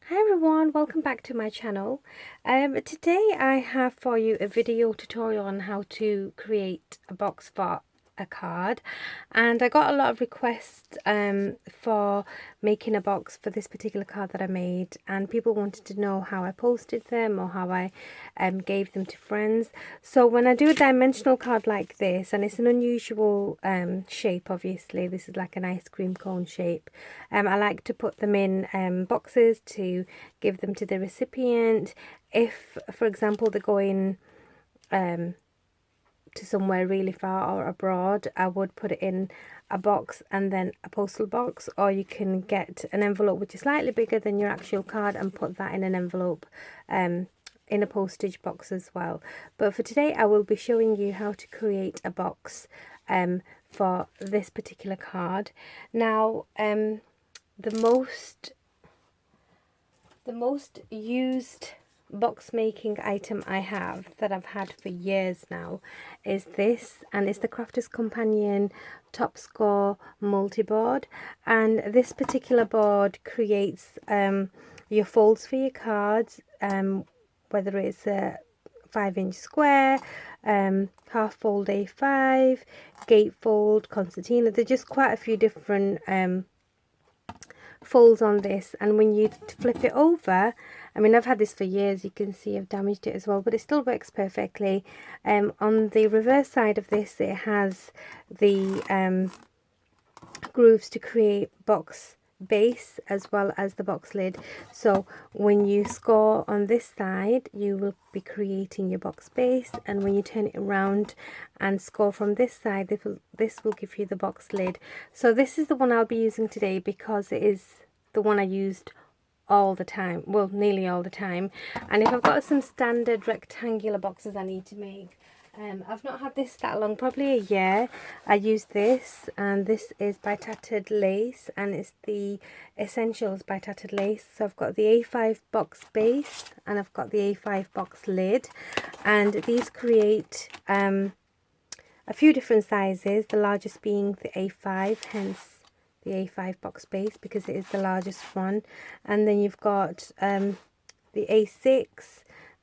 Hi everyone, welcome back to my channel. Today I have for you a video tutorial on how to create a box for a card, and I got a lot of requests for making a box for this particular card that I made, and people wanted to know how I posted them or how I gave them to friends. So when I do a dimensional card like this, and it's an unusual shape, obviously this is like an ice cream cone shape, I like to put them in boxes to give them to the recipient. If, for example, they're going to somewhere really far or abroad, I would put it in a box and then a postal box, or you can get an envelope which is slightly bigger than your actual card and put that in an envelope in a postage box as well. But for today I will be showing you how to create a box for this particular card. Now the most used box making item I have that I've had for years now is this, and it's the Crafter's Companion Top Score Multiboard. And this particular board creates your folds for your cards, whether it's a 5-inch square, half fold A5, gatefold, concertina. There's just quite a few different folds on this, and when you flip it over, I mean I've had this for years, you can see I've damaged it as well, but it still works perfectly. On the reverse side of this it has the grooves to create box base as well as the box lid. So when you score on this side you will be creating your box base, and when you turn it around and score from this side, this will give you the box lid. So this is the one I'll be using today because it is the one I used all the time, well nearly all the time. And if I've got some standard rectangular boxes I need to make, I've not had this that long, probably a year. I used this, and this is by Tattered Lace, and it's the Essentials by Tattered Lace. So I've got the A5 box base and I've got the A5 box lid, and these create a few different sizes, the largest being the A5, hence the A5 box base because it is the largest one. And then you've got the A6,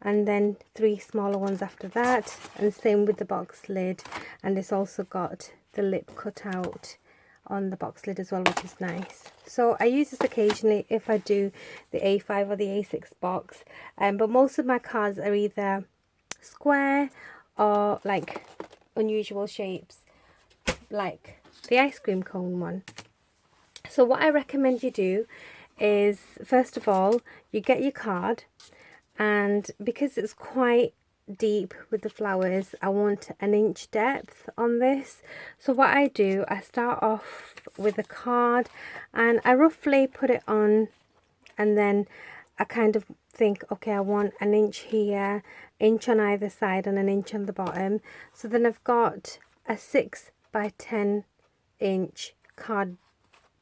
and then 3 smaller ones after that, and same with the box lid. And it's also got the lip cut out on the box lid as well, which is nice. So I use this occasionally if I do the A5 or the A6 box, but most of my cards are either square or like unusual shapes like the ice cream cone one. So what I recommend you do is, first of all, you get your card, and because it's quite deep with the flowers, I want an inch depth on this. So what I do, I start off with a card and I roughly put it on, and then I kind of think, okay, I want an inch here, inch on either side, and an inch on the bottom. So then I've got a 6 by 10 inch card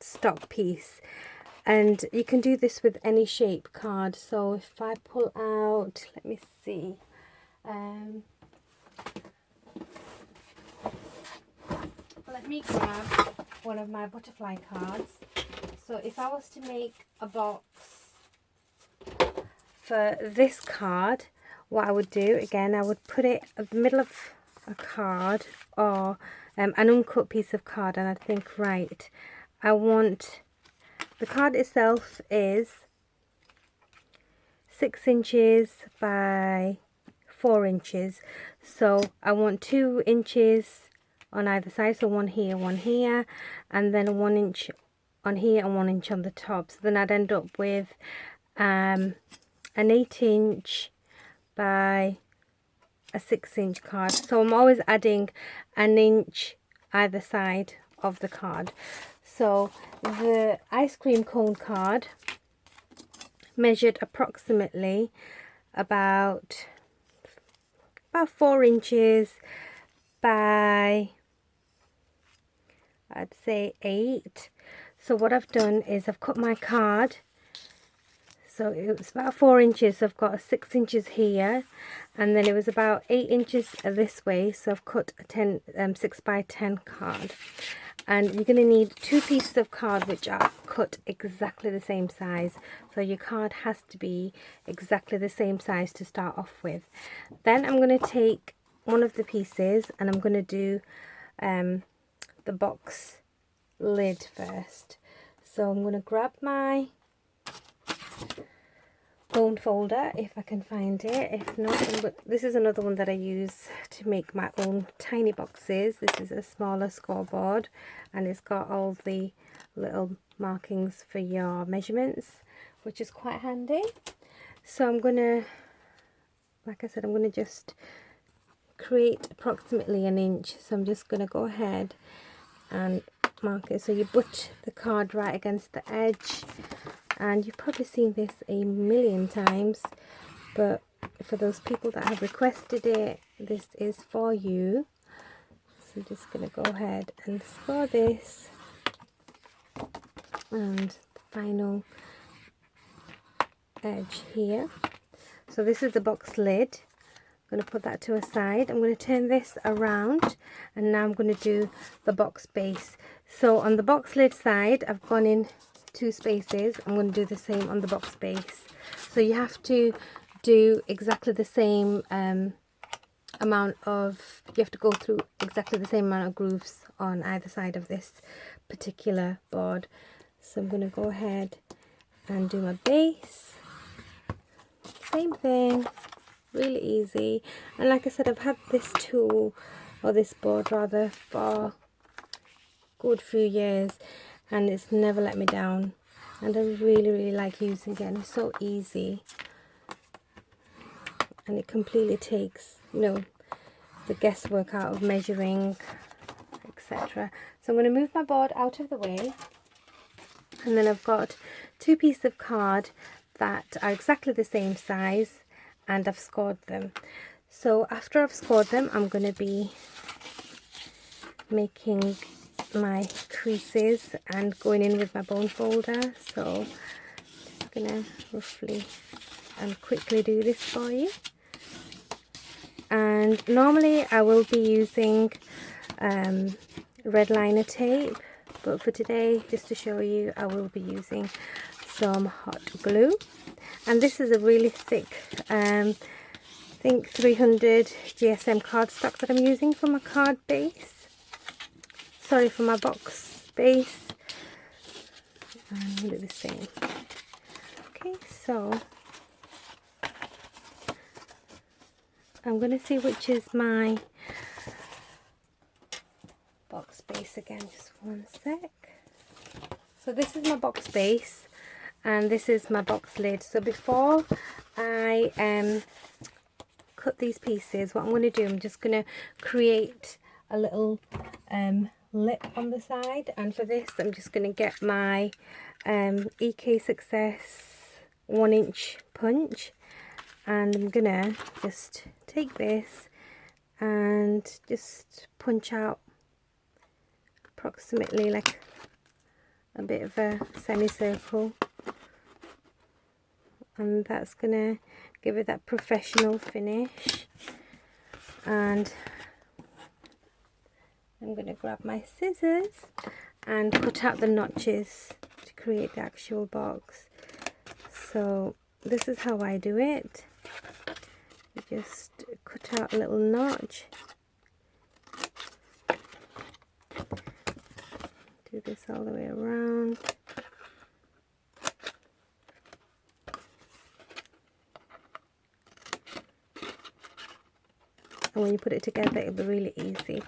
stock piece, and you can do this with any shape card. So if I pull out, let me see, let me grab one of my butterfly cards. So if I was to make a box for this card, what I would do, again, I would put it at the middle of a card or an uncut piece of card, and I'd think, right, I want, the card itself is 6 inches by 4 inches. So I want 2 inches on either side, so one here, and then 1 inch on here and 1 inch on the top. So then I'd end up with an 8 inch by a 6 inch card. So I'm always adding an inch either side of the card. So the ice cream cone card measured approximately about 4 inches by, I'd say, 8. So what I've done is I've cut my card, so it was about 4 inches, so I've got 6 inches here, and then it was about 8 inches this way, so I've cut a 6 by 10 card. And you're going to need 2 pieces of card which are cut exactly the same size. So your card has to be exactly the same size to start off with. Then I'm going to take one of the pieces and I'm going to do the box lid first. So I'm going to grab my bone folder if I can find it. If not, this is another one that I use to make my own tiny boxes. This is a smaller scoreboard and it's got all the little markings for your measurements, which is quite handy. So I'm gonna, like I said, I'm gonna just create approximately an inch. So I'm just gonna go ahead and mark it. So you butt the card right against the edge. And you've probably seen this a million times, but for those people that have requested it, this is for you. So I'm just going to go ahead and score this, and the final edge here. So this is the box lid. I'm going to put that to a side. I'm going to turn this around, and now I'm going to do the box base. So on the box lid side, I've gone in 2 spaces. I'm going to do the same on the box base. So you have to do exactly the same amount of, you have to go through exactly the same amount of grooves on either side of this particular board. So I'm going to go ahead and do my base. Same thing, really easy. And like I said, I've had this tool, or this board rather, for a good few years, and it's never let me down, and I really like using it, and it's so easy, and it completely takes, you know, the guesswork out of measuring, etc. So I'm going to move my board out of the way, and then I've got 2 pieces of card that are exactly the same size, and I've scored them. So after I've scored them, I'm going to be making my creases and going in with my bone folder. So I'm just gonna roughly and quickly do this for you. And normally I will be using red liner tape, but for today, just to show you, I will be using some hot glue. And this is a really thick I think 300 GSM cardstock that I'm using for my card base. Sorry, for my box base. And we'll do the same. Okay, so I'm going to see which is my box base again. Just one sec. So this is my box base, and this is my box lid. So before I cut these pieces, what I'm going to do, I'm just going to create a little lip on the side, and for this I'm just going to get my EK Success 1-inch punch, and I'm going to just take this and just punch out approximately like a bit of a semicircle, and that's going to give it that professional finish. And I'm going to grab my scissors and cut out the notches to create the actual box. So this is how I do it. You just cut out a little notch. Do this all the way around. And when you put it together, it'll be really easy.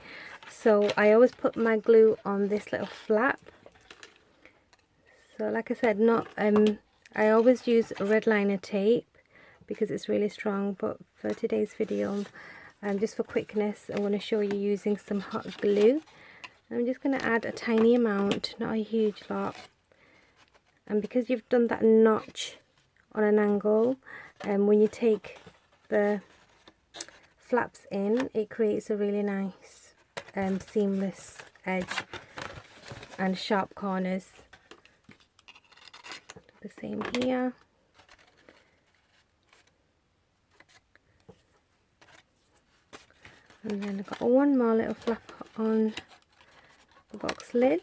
So I always put my glue on this little flap. So like I said, I always use red liner tape because it's really strong, but for today's video, just for quickness, I want to show you using some hot glue. I'm just going to add a tiny amount, not a huge lot. And because you've done that notch on an angle, when you take the flaps in, it creates a really nice seamless edge and sharp corners. The same here. And then I've got one more little flap on the box lid.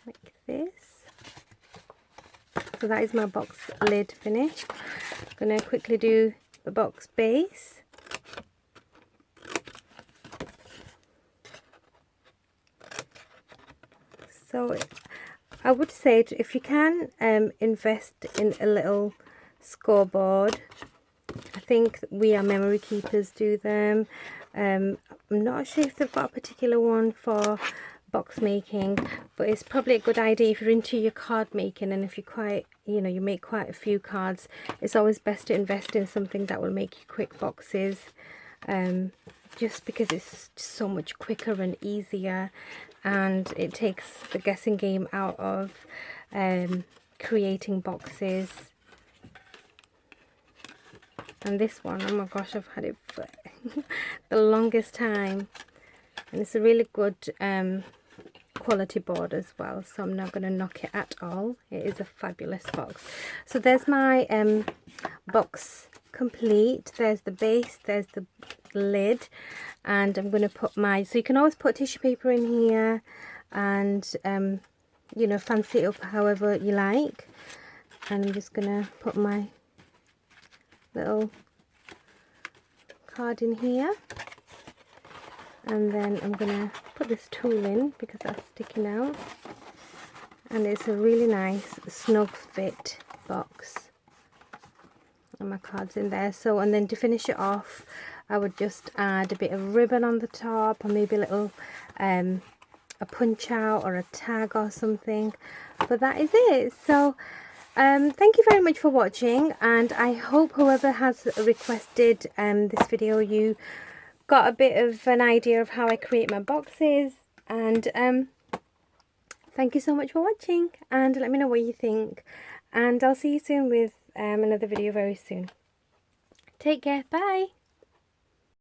Like this. So that is my box lid finished. I'm going to quickly do the box base. So I would say if you can invest in a little scoreboard. I think We Are Memory Keepers do them. I'm not sure if they've got a particular one for box making, but it's probably a good idea if you're into your card making, and if you're quite, you know, you make quite a few cards, it's always best to invest in something that will make you quick boxes, just because it's so much quicker and easier, and it takes the guessing game out of creating boxes. And this one, oh my gosh, I've had it for the longest time, and it's a really good quality board as well, so I'm not going to knock it at all. It is a fabulous box. So there's my box complete. There's the base, there's the lid, and I'm going to put my, so you can always put tissue paper in here and you know, fancy it up however you like. And I'm just going to put my little card in here, and then I'm gonna put this tool in because that's sticking out, and it's a really nice snug fit box, and my card's in there. So, and then to finish it off, I would just add a bit of ribbon on the top, or maybe a little a punch out or a tag or something, but that is it. So thank you very much for watching, and I hope whoever has requested this video, you got a bit of an idea of how I create my boxes. And thank you so much for watching, and let me know what you think, and I'll see you soon with another video very soon. Take care, bye.